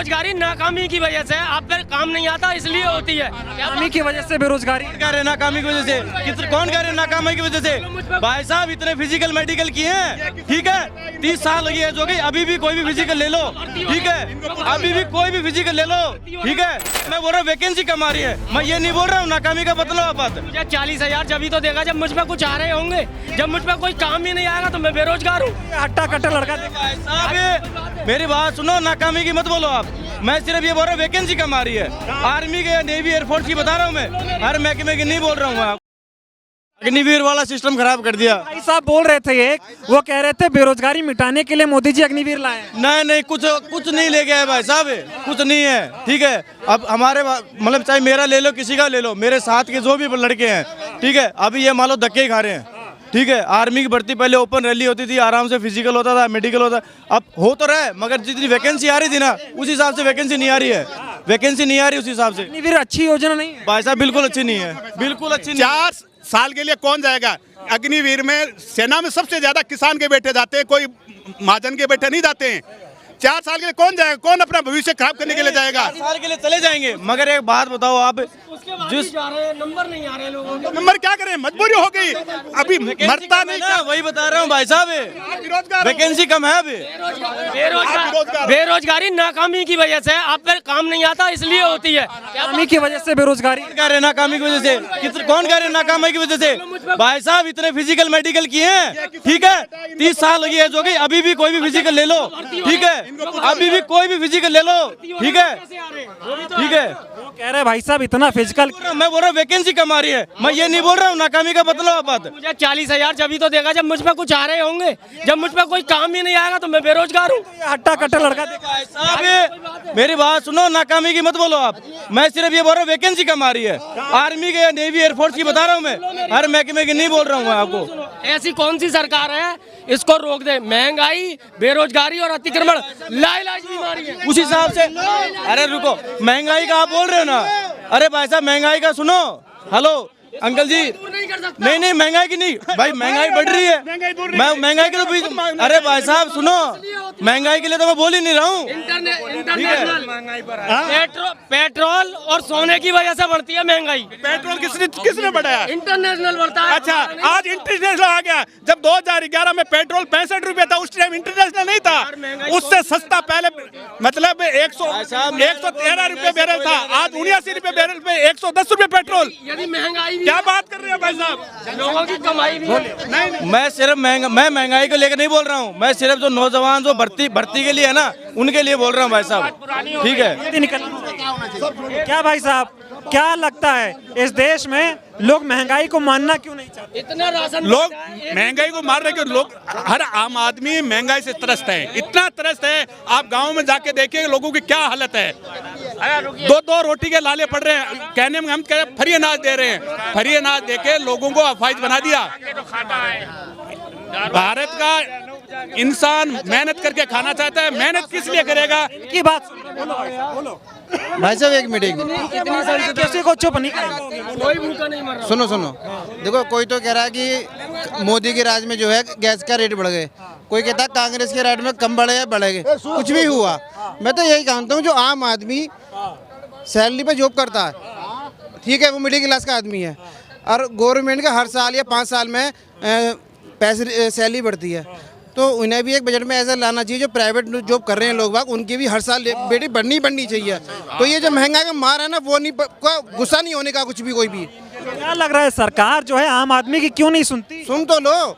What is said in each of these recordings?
बेरोजगारी नाकामी की वजह से, आप पर काम नहीं आता इसलिए होती है। नाकामी की वजह से बेरोजगारी कह रहे हैं नाकामी की वजह से, कौन कह रहे हैं नाकामी की वजह से? भाई साहब इतने फिजिकल मेडिकल किए हैं, ठीक है, 30 साल लगी है जो कि अभी भी कोई भी फिजिकल ले लो, ठीक है, अभी भी कोई भी फिजिकल ले लो, ठीक है। मैं बोल रहा हूँ वैकेंसी कम आ रही है, मैं ये नहीं बोल रहा हूँ नाकामी का मतलब बात। मुझे 40,000 जब तो देगा जब मुझ पर कुछ आ रहे होंगे, जब मुझ पर कोई काम ही नहीं आएगा तो मैं बेरोजगार हूँ। हट्टा कट्टा लड़का साहब मेरी बात सुनो, नाकामी की मत बोलो आप। मैं सिर्फ ये बोल रहा हूँ वैकेंसी कम आ रही है, आर्मी के, नेवी, एयरफोर्स की बता रहा हूँ मैं, हर महकमे की नहीं बोल रहा हूँ आप। अग्निवीर वाला सिस्टम खराब कर दिया। भाई साहब बोल रहे थे एक, वो कह रहे थे बेरोजगारी मिटाने के लिए मोदी जी अग्निवीर लाए। नहीं, कुछ नहीं ले गया है भाई साहब, कुछ नहीं है, ठीक है। अब हमारे मतलब चाहे मेरा ले लो, किसी का ले लो, मेरे साथ के जो भी लड़के हैं, ठीक है, अभी ये मान लो धक्के खा रहे हैं, ठीक है। आर्मी की भर्ती पहले ओपन रैली होती थी, आराम से फिजिकल होता था, मेडिकल होता, अब हो तो रहा है, मगर जितनी वैकेंसी आ रही थी ना उस हिसाब से वैकेंसी नहीं आ रही है, वैकेंसी नहीं आ रही उस हिसाब से। अग्निवीर अच्छी योजना नहीं है भाई साहब, बिल्कुल अच्छी नहीं है, बिल्कुल अच्छी नहीं। 4 साल के लिए कौन जाएगा अग्निवीर में? सेना में सबसे ज्यादा किसान के बेटे जाते हैं, कोई महाजन के बेटे नहीं जाते हैं। 4 साल के लिए कौन जाएगा? कौन अपना भविष्य खराब करने के लिए जाएगा? 4 साल के लिए चले जाएंगे, मगर एक बात बताओ आप, जिस नंबर नहीं आ रहे लोगों के, नंबर क्या करें, मजबूरी हो गई, अभी मरता नहीं ना, वही बता रहा हूँ भाई साहब, वैकेंसी कम है अभी। बेरोजगारी नाकामी की वजह से, आप पर काम नहीं आता इसलिए होती है। नाकामी की वजह से बेरोजगारी। कह रहे हैं नाकामी की वजह से, कौन कह रहे हैं नाकामी की वजह से? भाई साहब इतने फिजिकल मेडिकल किए हैं, ठीक है, 30 साल लगी है जो कि अभी भी कोई भी फिजिकल ले लो, ठीक है, अभी भी कोई भी फिजिकल ले लो, ठीक है, ठीक है। वो कह रहे भाई साहब इतना फिजिकल, मैं बोल रहा हूँ वैकेंसी कम आ रही है, मैं ये नहीं बोल रहा हूँ नाकामी का मतलब बात। मुझे 40,000 जब तो देगा जब मुझ पर कुछ आ रहे होंगे, जब मुझ पर कोई काम ही नहीं आएगा तो मैं बेरोजगार हूँ। हट्टा कट्टा लड़का साहब मेरी बात सुनो, नाकामी की मत बोलो आप। मैं सिर्फ ये बोल रहा हूँ वैकेंसी कम आ रही है, आर्मी के, नेवी, एयरफोर्स की बता रहा हूँ मैं, हर महकमे की नहीं बोल रहा हूँ मैं आपको। ऐसी कौन सी सरकार है इसको रोक दे? महंगाई, बेरोजगारी और अतिक्रमण लाइलाज बीमारी है। उस हिसाब से, अरे रुको, महंगाई का आप बोल रहे हो ना, अरे भाई साहब महंगाई का सुनो, हेलो अंकल जी, नहीं महंगाई की नहीं भाई, महंगाई बढ़ रही है, मैं महंगाई के तो, अरे भाई साहब सुनो, महंगाई के लिए तो मैं बोल ही नहीं रहा हूँ। पेट्रोल और सोने की वजह से बढ़ती है महंगाई। पेट्रोल किसने बढ़ाया? इंटरनेशनल बढ़ता है। अच्छा, आज इंटरनेशनल आ गया। जब 2011 में पेट्रोल 65 रुपए था, उस टाइम इंटरनेशनल नहीं था, उससे सस्ता पहले मतलब 113 रुपए बैरल था, आज 79 रुपए बैरल पे 110 रुपए पेट्रोल। यदि महंगाई, क्या बात कर रहे हैं भाई साहब? लोगों की कमाई भी नहीं, मैं सिर्फ मैं महंगाई को लेकर नहीं बोल रहा हूँ, मैं सिर्फ जो नौजवान जो भर्ती के लिए है ना, उनके लिए बोल रहा हूँ भाई साहब, ठीक है। क्या भाई साहब, क्या लगता है इस देश में लोग महंगाई को मानना क्यों नहीं चाहते? इतना राशन, लोग महंगाई को मार रहे, क्यों? लोग, हर आम आदमी महंगाई से त्रस्त है, इतना त्रस्त है, आप गांव में जाके देखिए लोगों की क्या हालत है। 2-2 रोटी के लाले पड़ रहे हैं, कहने में हम कह रहे फ्री अनाज दे रहे हैं, फ्री अनाज देके लोगों को अफवाइज बना दिया। भारत का इंसान मेहनत करके खाना चाहता है, मेहनत किस लिए करेगा? की बात बोलो भाई साहब, एक मिनट किसी को चुप नहीं करेंगे। कोई भूखा नहीं मर रहा। सुनो, देखो, कोई तो कह रहा है कि मोदी के राज में जो है गैस का रेट बढ़ गए, कोई कहता है कांग्रेस के राज में कम बढ़े या बढ़े गए, कुछ भी हुआ। मैं तो यही जानता हूँ, जो आम आदमी सैलरी पे जॉब करता है, ठीक है, वो मिडिल क्लास का आदमी है, और गवर्नमेंट का हर साल या 5 साल में पैसे सैलरी बढ़ती है, तो उन्हें भी एक बजट में ऐसा लाना चाहिए, जो प्राइवेट जॉब कर रहे हैं लोग बाग, उनकी भी हर साल बेटी बढ़नी चाहिए। तो ये जो महंगाई का मार है ना, वो नहीं, गुस्सा नहीं होने का कुछ भी, कोई भी। क्या लग रहा है सरकार जो है आम आदमी की क्यों नहीं सुनती? सुन तो लो,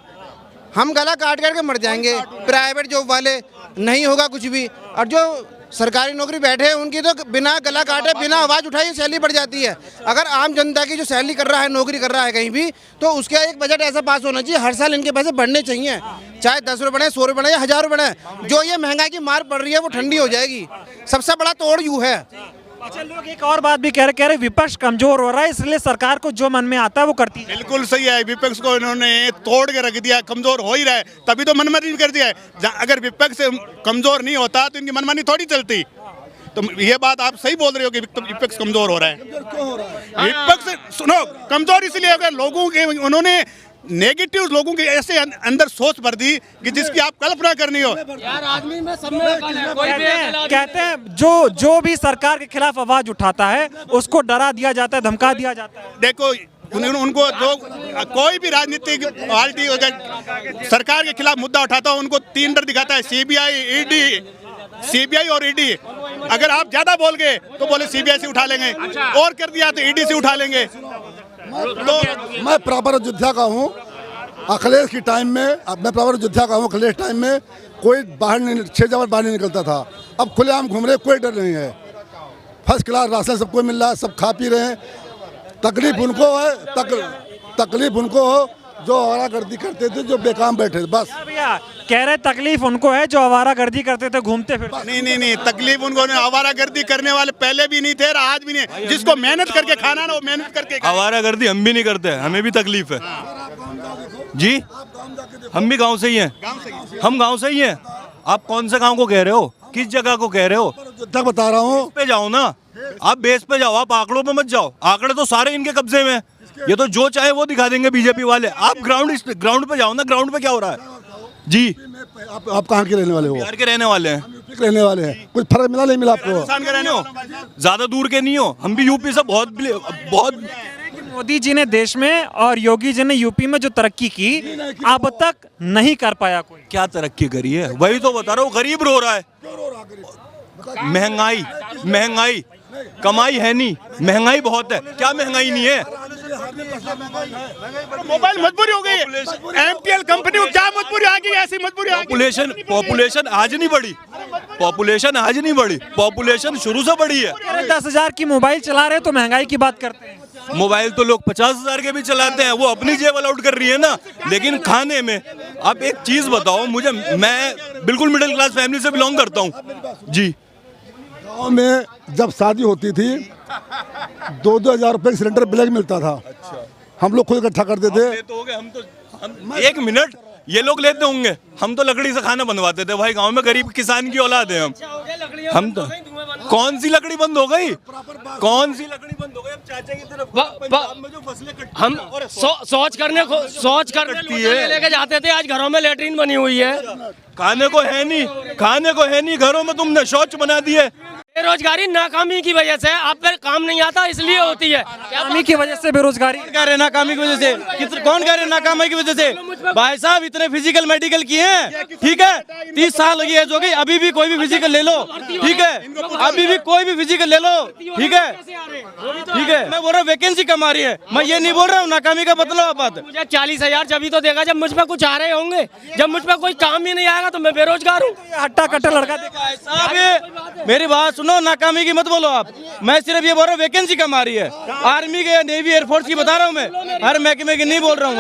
हम गला काट के मर जाएंगे, प्राइवेट जॉब वाले नहीं होगा कुछ भी, और जो सरकारी नौकरी बैठे हैं उनकी तो बिना गला काटे, बिना आवाज़ उठाए सैलरी बढ़ जाती है। अगर आम जनता की जो सैलरी कर रहा है, नौकरी कर रहा है कहीं भी, तो उसका एक बजट ऐसा पास होना चाहिए, हर साल इनके पैसे बढ़ने चाहिए, चाहे 10 रुपये बढ़े, 100 रुपये बढ़े या 1000 रुपये बढ़े। जो ये महंगाई की मार पड़ रही है वो ठंडी हो जाएगी। सबसे बड़ा तोड़ यूँ है। अच्छा, लोग एक और बात भी कह रहे विपक्ष कमजोर हो रहा है, इसलिए सरकार को जो मन में आता है वो करती है। बिल्कुल सही है, विपक्ष को इन्होंने तोड़ के रख दिया, कमजोर हो ही रहा है, तभी तो मनमानी कर दिया है। अगर विपक्ष कमजोर नहीं होता तो इनकी मनमानी थोड़ी चलती। तो ये बात आप सही बोल रहे हो कि विपक्ष कमजोर हो रहा है। विपक्ष सुनो, कमजोर इसलिए हो गया, लोगों के उन्होंने नेगेटिव लोगों की ऐसे अंदर सोच भर दी कि जिसकी आप कल्पना करनी हो। यार आदमी में सब में अकल है, कोई कहते हैं जो भी सरकार के खिलाफ आवाज उठाता है उसको डरा दिया जाता है, धमका दिया जाता है। देखो उनको जो कोई भी राजनीतिक पार्टी अगर सरकार के खिलाफ मुद्दा उठाता है उनको 3 डर दिखाता है, सीबीआई और ईडी। अगर आप ज्यादा बोल गए तो बोले सीबीआई से उठा लेंगे, और कर दिया तो ईडी से उठा लेंगे। तो मैं प्रॉपर अयोध्या का हूँ। अखिलेश की टाइम में, अब मैं प्रॉपर अयोध्या का हूँ। अखिलेश टाइम में कोई बाहर नहीं, 6 जगह बाहर नहीं निकलता था। अब खुलेआम घूम रहे, कोई डर नहीं है। फर्स्ट क्लास राशन सबको मिल रहा है, सब खा पी रहे हैं। तकलीफ उनको है, तकलीफ उनको हो जो आवारागर्दी करते थे, जो बेकाम बैठे थे, बस। भैया कह रहे तकलीफ उनको है जो आवारागर्दी करते थे, घूमते फिरते। नहीं, तकलीफ उनको नहीं। आवारागर्दी करने वाले पहले भी नहीं थे और आज भी नहीं। जिसको मेहनत करके खाना ना वो मेहनत करके। आवारागर्दी हम भी नहीं करते, हमें भी तकलीफ है जी। हम भी गांव से ही हैं, हम गांव से ही हैं। आप कौन से गांव को कह रहे हो, किस जगह को कह रहे हो? अयोध्या बता रहा हूँ। पे जाओ ना, आप बेस पे जाओ, आप आंकड़ों पे मत जाओ। आंकड़े तो सारे इनके कब्जे में, ये तो जो चाहे वो दिखा देंगे बीजेपी वाले। आप ग्राउंड पे जाओ ना, ग्राउंड पे क्या हो रहा है जी। आप कहाँ के रहने वाले हो? बिहार के रहने वाले हैं, यूपी के रहने वाले हैं। कुछ फर्क मिला नहीं मिला आपको? राजस्थान के रहने हो, ज्यादा दूर के नहीं हो। हम भी यूपी से बहुत। मोदी जी ने देश में और योगी जी ने यूपी में जो तरक्की की अब तक नहीं कर पाया कोई। क्या तरक्की करी है, वही तो बता रहा हूँ। गरीब रो रहा है, महंगाई कमाई है नहीं, महंगाई बहुत है। क्या महंगाई नहीं है? मोबाइल मजबूरी हो गई है। एमटीएल कंपनी को क्या मजबूरी आ गई? ऐसी मजबूरी आ गई। पॉपुलेशन आज नहीं बढ़ी, पॉपुलेशन शुरू से बढ़ी है। 10,000 की मोबाइल चला रहे तो महंगाई की बात करते हैं। मोबाइल तो लोग 50,000 के भी चलाते हैं, वो अपनी जेब अलाउड कर रही है ना। लेकिन खाने में आप एक चीज बताओ मुझे, मैं बिल्कुल मिडिल क्लास फैमिली से बिलोंग करता हूँ जी। गाँव में जब शादी होती थी 2-2 हज़ार रुपये सिलेंडर ब्लैक मिलता था। हम लोग खुद इकट्ठा करते थे। हम 1 मिनट, ये लोग लेते होंगे, हम तो लकड़ी से खाना बनवाते थे भाई। गांव में गरीब किसान की औलाद है हम तो। कौन सी लकड़ी बंद हो गई? अब चाचा की तरफ पंजाब में जो फसलें कटती हम सोच करने लेके जाते थे, आज घरों में लेटरिन बनी हुई है। खाने को है नहीं, घरों में तुमने शौच बना दिए। बेरोजगारी नाकामी की वजह से, आप पर काम नहीं आता इसलिए होती है। नाकामी की वजह से बेरोजगारी। कह रहे नाकामी की वजह से, कौन कह रहे नाकामी की वजह से? भाई साहब इतने फिजिकल मेडिकल किए हैं, ठीक है। 30 साल लगी है जो गई, अभी भी कोई भी फिजिकल ले लो, ठीक है। अभी भी कोई भी फिजिकल ले लो, ठीक है। मैं बोल रहा हूँ वैकेंसी कम आ रही है, मैं ये नहीं बोल रहा हूँ नाकामी का बदलो आप बात। मुझे 40,000 जब तो देगा जब मुझ पर कुछ आ रहे होंगे। जब मुझ पर कोई काम ही नहीं आएगा तो मैं बेरोजगार हूँ। हट्टा कट्टा लड़का साहब मेरी बात सुनो, नाकामी की मत बोलो आप। मैं सिर्फ ये बोल रहा हूँ वैकेंसी कम आ रही है। आर्मी के, नेवी, एयरफोर्स की बता रहा हूँ मैं, हर महकमे की नहीं बोल रहा हूँ।